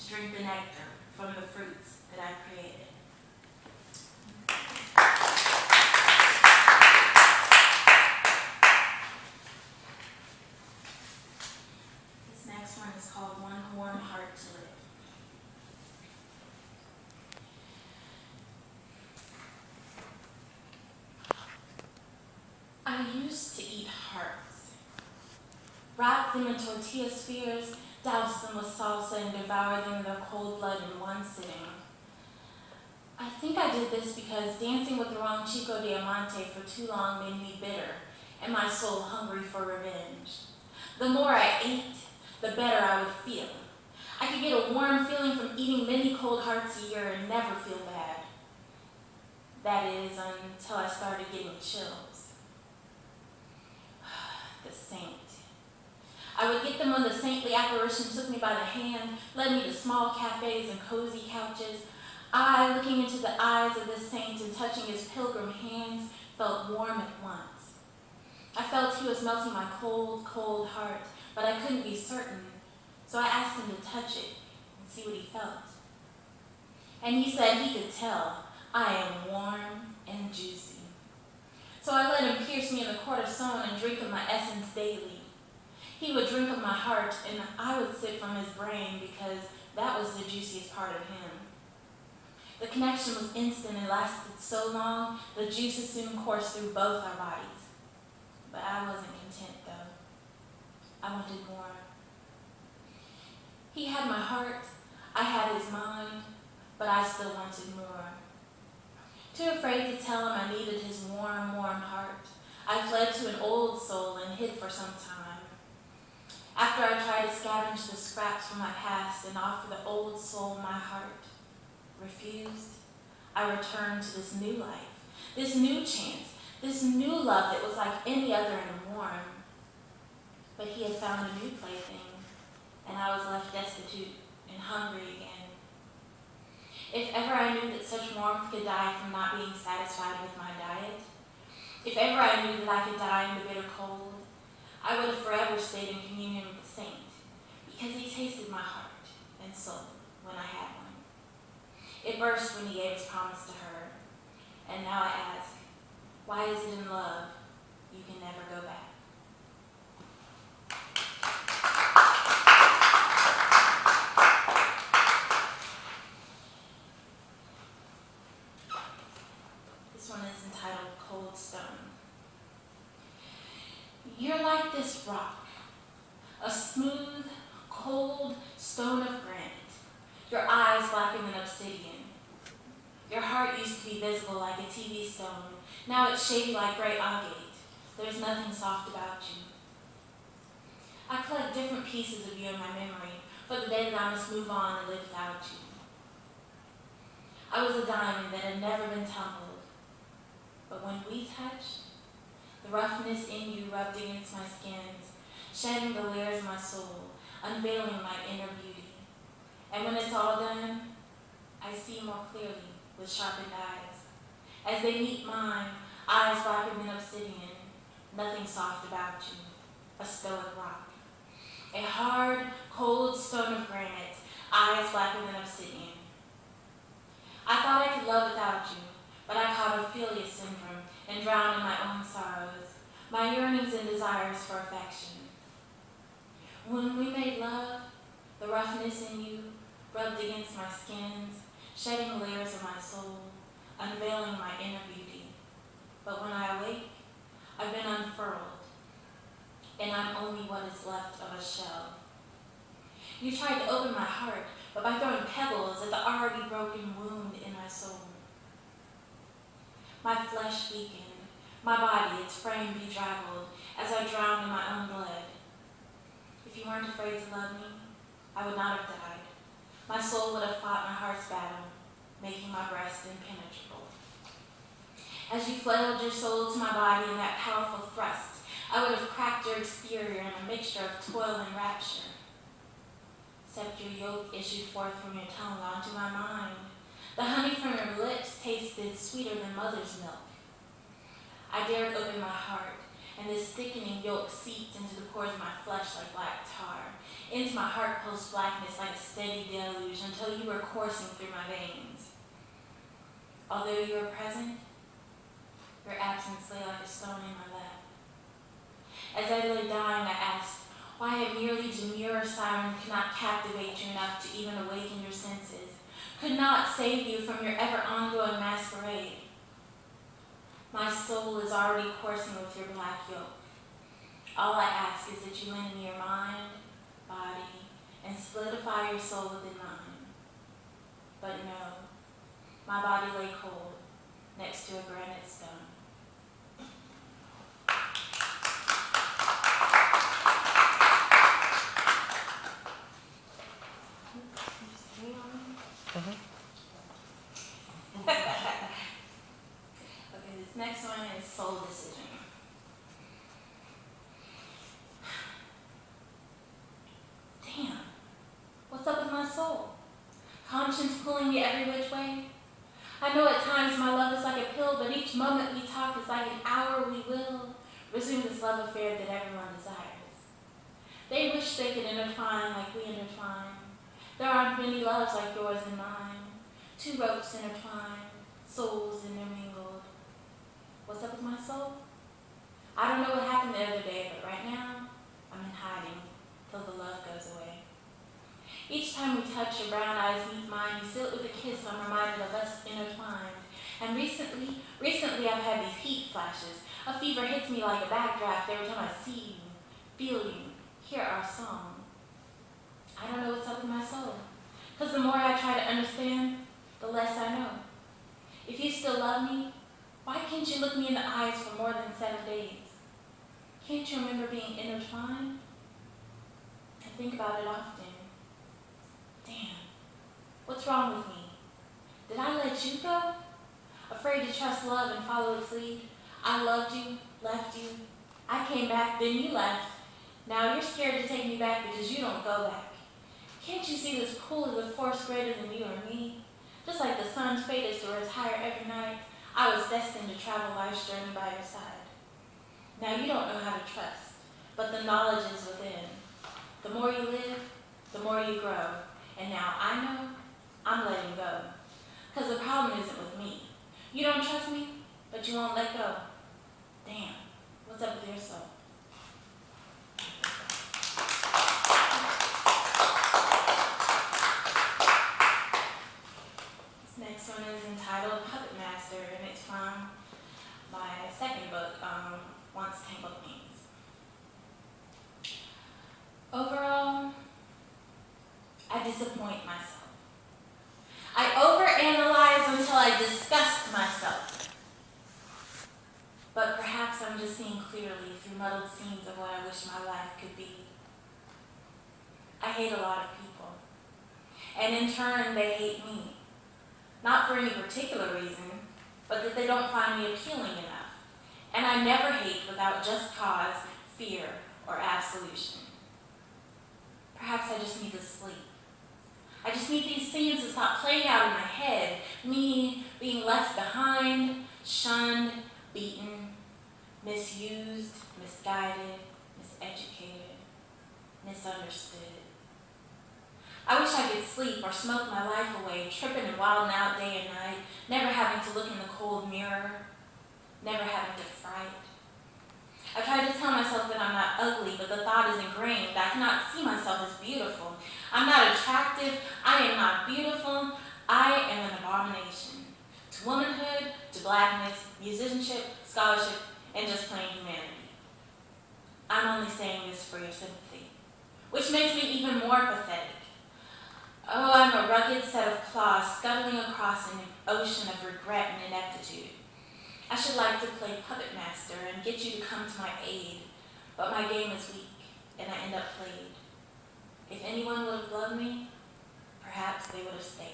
drink the nectar from the fruits that I created. This next one is called One Warm Heart to Live. I used to eat hearts, wrap them in tortilla spheres, douse them with salsa, and devour them in their cold blood in one sitting. I think I did this because dancing with the wrong Chico Diamante for too long made me bitter, and my soul hungry for revenge. The more I ate, the better I would feel. I could get a warm feeling from eating many cold hearts a year and never feel bad. That is, until I started getting chills. The saint. I would get them when the saintly apparition took me by the hand, led me to small cafes and cozy couches. I, looking into the eyes of the saint and touching his pilgrim hands, felt warm at once. I felt he was melting my cold, cold heart, but I couldn't be certain, so I asked him to touch it and see what he felt. And he said he could tell I am warm and juicy. So I let him pierce me in the corazon and drink of my essence daily. He would drink of my heart, and I would sip from his brain because that was the juiciest part of him. The connection was instant and lasted so long, the juices soon coursed through both our bodies. But I wasn't content, though. I wanted more. He had my heart, I had his mind, but I still wanted more. Too afraid to tell him I needed his warm, warm heart, I fled to an old soul and hid for some time. After I tried to scavenge the scraps from my past and offer the old soul my heart, refused, I returned to this new life, this new chance, this new love that was like any other and warm. But he had found a new plaything, and I was left destitute and hungry again. If ever I knew that such warmth could die from not being satisfied with my diet, if ever I knew that I could die in the bitter cold, I would have forever stayed in communion with the saint, because he tasted my heart and soul when I had one. It burst when he gave his promise to her, and now I ask, why is it in love you can never go back? This one is entitled Cold Stone. You're like this rock, a smooth, cold stone of granite, your eyes blacker than obsidian. Your heart used to be visible like a TV stone. Now it's shady like gray agate. There's nothing soft about you. I collect different pieces of you in my memory for the day that I must move on and live without you. I was a diamond that had never been tumbled, but when we touched, the roughness in you rubbed against my skins, shedding the layers of my soul, unveiling my inner beauty. And when it's all done, I see more clearly with sharpened eyes. As they meet mine, eyes blacker than obsidian, nothing soft about you, a stoic rock. A hard, cold stone of granite, eyes blacker than obsidian. I thought I could love without you, but I caught Ophelia syndrome and drowned in my own sorrows, my yearnings and desires for affection. When we made love, the roughness in you rubbed against my skins, shedding layers of my soul, unveiling my inner beauty. But when I awake, I've been unfurled, and I'm only what is left of a shell. You tried to open my heart, but by throwing pebbles at the already broken wound in my soul. My flesh weakened, my body, its frame bedraggled, as I drowned in my own blood. If you weren't afraid to love me, I would not have died. My soul would have fought my heart's battle, making my breast impenetrable. As you flailed your soul to my body in that powerful thrust, I would have cracked your exterior in a mixture of toil and rapture. Except your yolk issued forth from your tongue onto my mind. The honey from your lips tasted sweeter than mother's milk. I dared open my heart, and this thickening yolk seeps into the pores of my flesh like black tar, into my heart pulsed blackness like a steady deluge until you were coursing through my veins. Although you were present, your absence lay like a stone in my lap. As I lay dying, I asked why a merely demure siren could not captivate you enough to even awaken your senses, could not save you from your ever-ongoing masquerade. My soul is already coursing with your black yoke. All I ask is that you lend me your mind, body, and solidify your soul within mine. But no, my body lay cold next to a granite stone. Okay, this next one is soul decision. Damn, what's up with my soul? Conscience pulling me every which way? I know at times my love is like a pill, but each moment we talk is like an hour we will resume this love affair that everyone desires. They wish they could intertwine like we intertwine. There aren't many loves like yours and mine. Two ropes intertwined, souls intermingled. What's up with my soul? I don't know what happened the other day, but right now, I'm in hiding till the love goes away. Each time we touch, your brown eyes meet mine, you seal it with a kiss, I'm reminded of us intertwined. And recently I've had these heat flashes. A fever hits me like a backdraft every time I see you, feel you, hear our song. I don't know what's up with my soul, because the more I try to understand, the less I know. If you still love me, why can't you look me in the eyes for more than 7 days? Can't you remember being intertwined? I think about it often. Damn, what's wrong with me? Did I let you go? Afraid to trust love and follow its lead? I loved you, left you. I came back, then you left. Now you're scared to take me back because you don't go back. Can't you see this pool is a force greater than you or me? Just like the sun's fate is to retire every night, I was destined to travel life's journey by your side. Now you don't know how to trust, but the knowledge is within. The more you live, the more you grow. And now I know I'm letting go. Because the problem isn't with me. You don't trust me, but you won't let go. Damn, what's up with your soul? Next one is entitled Puppet Master, and it's from my second book, Once Tangled Wings. Overall, I disappoint myself. I overanalyze until I disgust myself. But perhaps I'm just seeing clearly through muddled scenes of what I wish my life could be. I hate a lot of people, and in turn they hate me. Not for any particular reason, but that they don't find me appealing enough. And I never hate without just cause, fear, or absolution. Perhaps I just need to sleep. I just need these scenes to stop playing out in my head. Me being left behind, shunned, beaten, misused, misguided, miseducated, misunderstood. I wish I could sleep or smoke my life away, tripping and wilding out day and night, never having to look in the cold mirror, never having to fright. I try to tell myself that I'm not ugly, but the thought is ingrained. I cannot see myself as beautiful. I'm not attractive. I am not beautiful. I am an abomination. To womanhood, to blackness, musicianship, scholarship, and just plain humanity. I'm only saying this for your sympathy, which makes me even more pathetic. Oh, I'm a rugged set of claws scuttling across an ocean of regret and ineptitude. I should like to play puppet master and get you to come to my aid, but my game is weak, and I end up played. If anyone would have loved me, perhaps they would have stayed.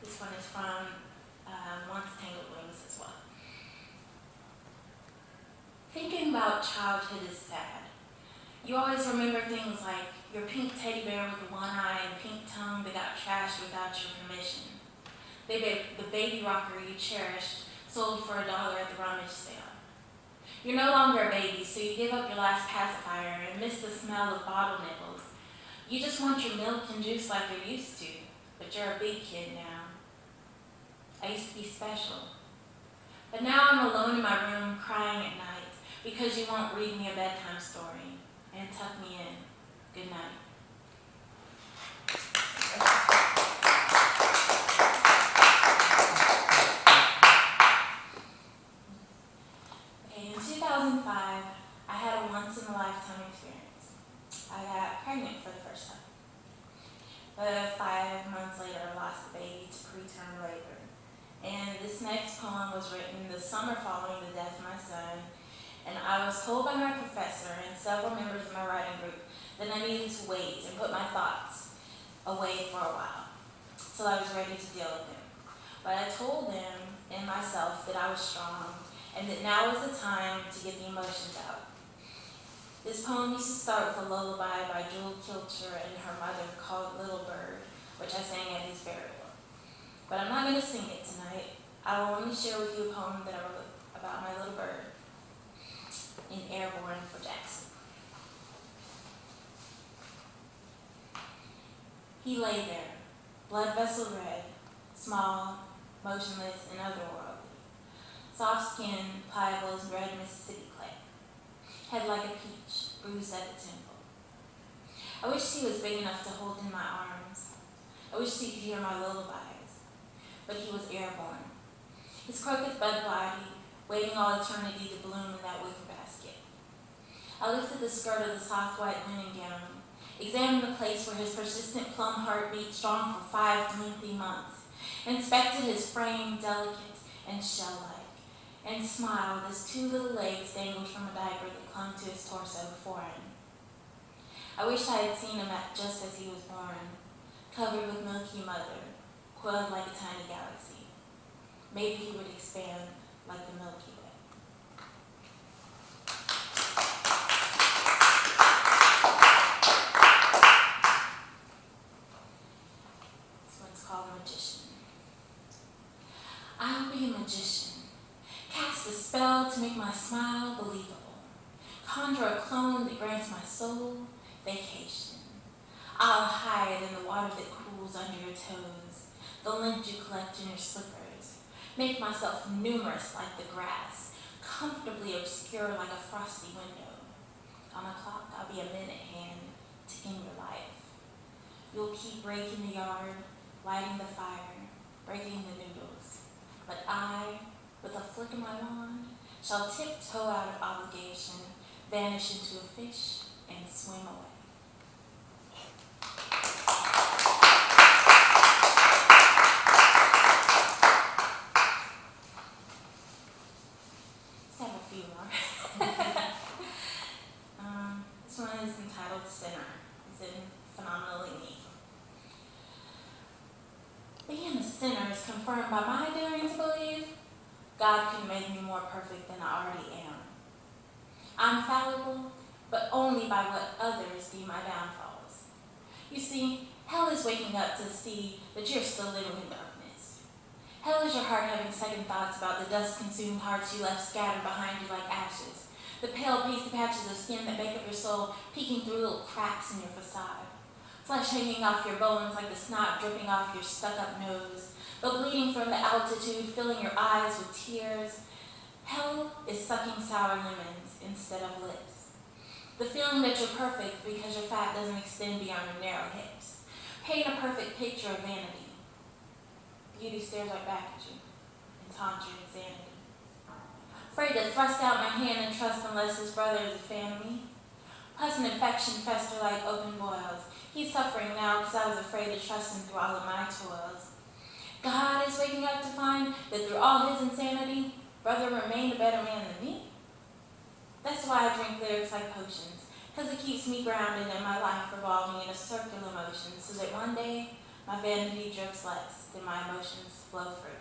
This one is from Once Tangled Wings as well. Thinking about childhood is sad. You always remember things like your pink teddy bear with the one eye and pink tongue that got trashed without your permission. The baby rocker you cherished, sold for $1 at the rummage sale. You're no longer a baby, so you give up your last pacifier and miss the smell of bottle nipples. You just want your milk and juice like you're used to, but you're a big kid now. I used to be special. But now I'm alone in my room crying at night because you won't read me a bedtime story and tuck me in. Good night. Okay, in 2005, I had a once-in-a-lifetime experience. I got pregnant for the first time. But 5 months later, I lost the baby to preterm labor. And this next poem was written the summer following the death of my son. And I was told by my professor and several members of my writing group that I needed to wait and put my thoughts away for a while, so I was ready to deal with them. But I told them and myself that I was strong and that now was the time to get the emotions out. This poem used to start with a lullaby by Jewel Kilcher and her mother called Little Bird, which I sang at his burial. But I'm not going to sing it tonight. I will only share with you a poem that I wrote about my little bird in Airborne for Jackson. He lay there, blood vessel red, small, motionless, and otherworldly. Soft skin, pliable as red Mississippi clay. Head like a peach, bruised at the temple. I wished he was big enough to hold in my arms. I wished he could hear my lullabies. But he was airborne. His crooked bud body, waiting all eternity to bloom in that wicker basket. I lifted the skirt of the soft white linen gown, examined the place where his persistent plum heart beat strong for 5 lengthy months, inspected his frame, delicate and shell-like, and smiled as 2 little legs dangled from a diaper that clung to his torso before him. I wished I had seen him just as he was born, covered with milky mother, coiled like a tiny galaxy. Maybe he would expand like the Milky Way. This one's called Magician. I'll be a magician, cast a spell to make my smile believable, conjure a clone that grants my soul vacation. I'll hide in the water that cools under your toes, the lint you collect in your slippers, make myself numerous like the grass, comfortably obscure like a frosty window. On a clock, I'll be a minute hand, ticking your life. You'll keep raking the yard, lighting the fire, breaking the noodles. But I, with a flick of my wand, shall tiptoe out of obligation, vanish into a fish, and swim away. This one is entitled Sinner. It's phenomenally neat. Being a sinner is confirmed by my daring to believe God can make me more perfect than I already am. I'm fallible, but only by what others deem my downfalls. You see, hell is waking up to see that you're still living in darkness. Hell is your heart having second thoughts about the dust-consumed hearts you left scattered behind you like ashes, the pale pasty patches of skin that make up your soul peeking through little cracks in your facade, flesh hanging off your bones like the snot dripping off your stuck-up nose, the bleeding from the altitude filling your eyes with tears. Hell is sucking sour lemons instead of lips. The feeling that you're perfect because your fat doesn't extend beyond your narrow hips. Paint a perfect picture of vanity. Beauty stares right back at you and taunts your insanity. Afraid to thrust out my hand and trust unless his brother is a fan of me. Pus and infection fester like open boils. He's suffering now because I was afraid to trust him through all of my toils. God is waking up to find that through all his insanity, brother remained a better man than me. That's why I drink lyrics like potions, because it keeps me grounded and my life revolving in a circular motion so that one day my vanity drips less than my emotions flow free.